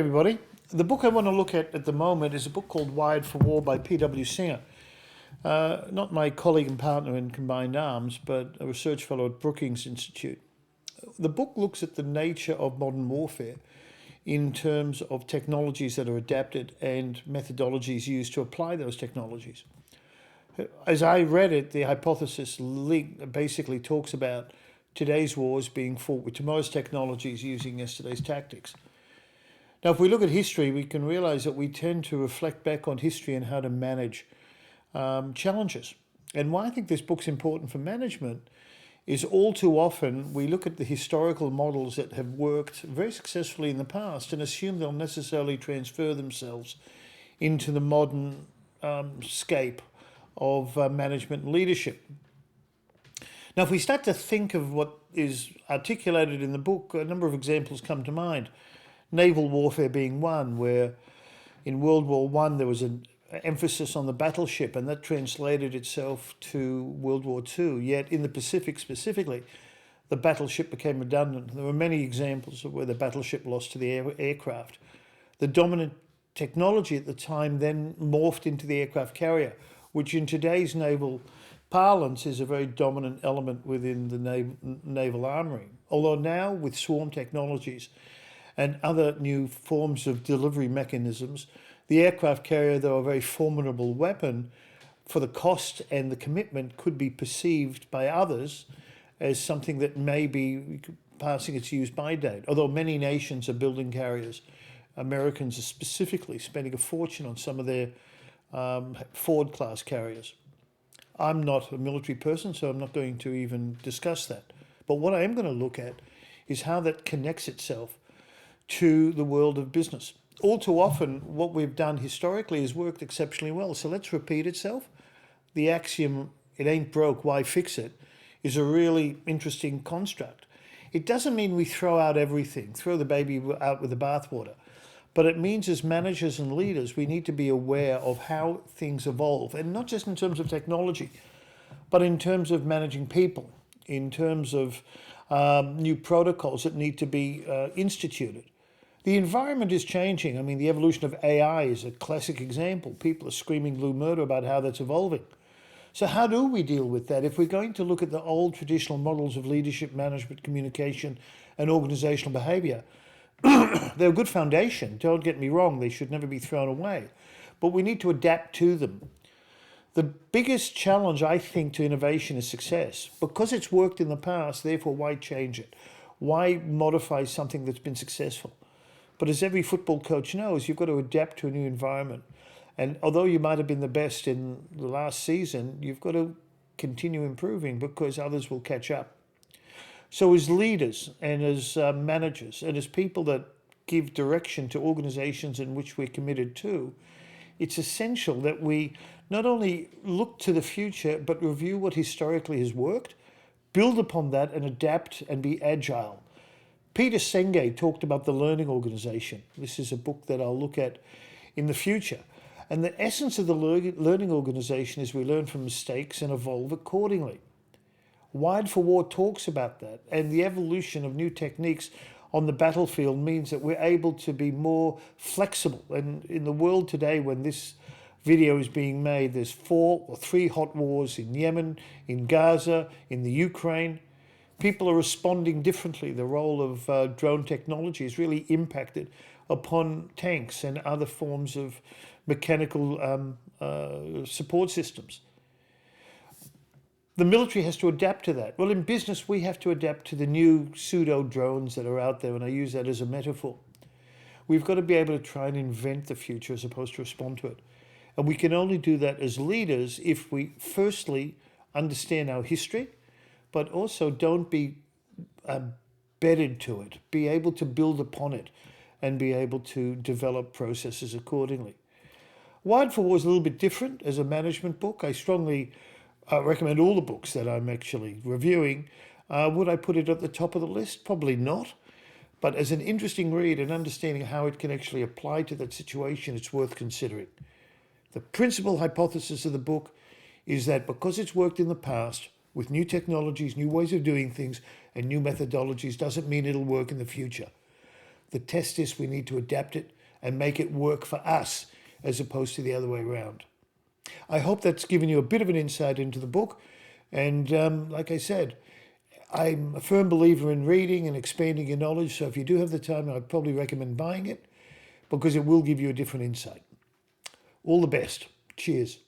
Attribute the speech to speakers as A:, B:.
A: Everybody. The book I want to look at the moment is a book called Wired for War by P.W. Singer. Not my colleague and partner in Combined Arms, but a research fellow at Brookings Institute. The book looks at the nature of modern warfare in terms of technologies that are adapted and methodologies used to apply those technologies. As I read it, the hypothesis basically talks about today's wars being fought with tomorrow's technologies using yesterday's tactics. Now, if we look at history, we can realize that we tend to reflect back on history and how to manage challenges. And why I think this book's important for management is all too often we look at the historical models that have worked very successfully in the past and assume they'll necessarily transfer themselves into the modern scape of management and leadership. Now, if we start to think of what is articulated in the book, a number of examples come to mind. Naval warfare being one, where in World War I there was an emphasis on the battleship, and that translated itself to World War II. Yet in the Pacific specifically, the battleship became redundant. There were many examples of where the battleship lost to the aircraft. The dominant technology at the time then morphed into the aircraft carrier, which in today's naval parlance is a very dominant element within the naval armory. Although now with swarm technologies and other new forms of delivery mechanisms, the aircraft carrier, though a very formidable weapon, for the cost and the commitment could be perceived by others as something that may be passing its use-by date. Although many nations are building carriers, Americans are specifically spending a fortune on some of their Ford-class carriers. I'm not a military person, so I'm not going to even discuss that. But what I am going to look at is how that connects itself to the world of business. All too often, what we've done historically has worked exceptionally well. So let's repeat itself. The axiom, it ain't broke, why fix it, is a really interesting construct. It doesn't mean we throw out everything, throw the baby out with the bathwater. But it means as managers and leaders, we need to be aware of how things evolve. And not just in terms of technology, but in terms of managing people, in terms of new protocols that need to be instituted. The environment is changing. I mean, the evolution of AI is a classic example. People are screaming blue murder about how that's evolving. So how do we deal with that? If we're going to look at the old traditional models of leadership, management, communication, and organizational behavior, they're a good foundation. Don't get me wrong, they should never be thrown away. But we need to adapt to them. The biggest challenge, I think, to innovation is success. Because it's worked in the past, therefore, why change it? Why modify something that's been successful? But as every football coach knows, you've got to adapt to a new environment. And although you might have been the best in the last season, you've got to continue improving because others will catch up. So as leaders and as managers and as people that give direction to organizations in which we're committed to, it's essential that we not only look to the future, but review what historically has worked, build upon that and adapt and be agile. Peter Senge talked about the learning organization. This is a book that I'll look at in the future. And the essence of the learning organization is we learn from mistakes and evolve accordingly. Wired for War talks about that, and the evolution of new techniques on the battlefield means that we're able to be more flexible. And in the world today, when this video is being made, there's 4 or 3 hot wars in Yemen, in Gaza, in the Ukraine. People are responding differently. The role of drone technology has really impacted upon tanks and other forms of mechanical support systems. The military has to adapt to that. Well, in business, we have to adapt to the new pseudo drones that are out there, and I use that as a metaphor. We've got to be able to try and invent the future as opposed to respond to it. And we can only do that as leaders if we firstly understand our history, but also don't be bedded to it, be able to build upon it and be able to develop processes accordingly. Wired for War is a little bit different as a management book. I strongly recommend all the books that I'm actually reviewing. Would I put it at the top of the list? Probably not. But as an interesting read and understanding how it can actually apply to that situation, it's worth considering. The principal hypothesis of the book is that because it's worked in the past, with new technologies, new ways of doing things, and new methodologies doesn't mean it'll work in the future. The test is we need to adapt it and make it work for us as opposed to the other way around. I hope that's given you a bit of an insight into the book. And like I said, I'm a firm believer in reading and expanding your knowledge. So if you do have the time, I'd probably recommend buying it because it will give you a different insight. All the best. Cheers.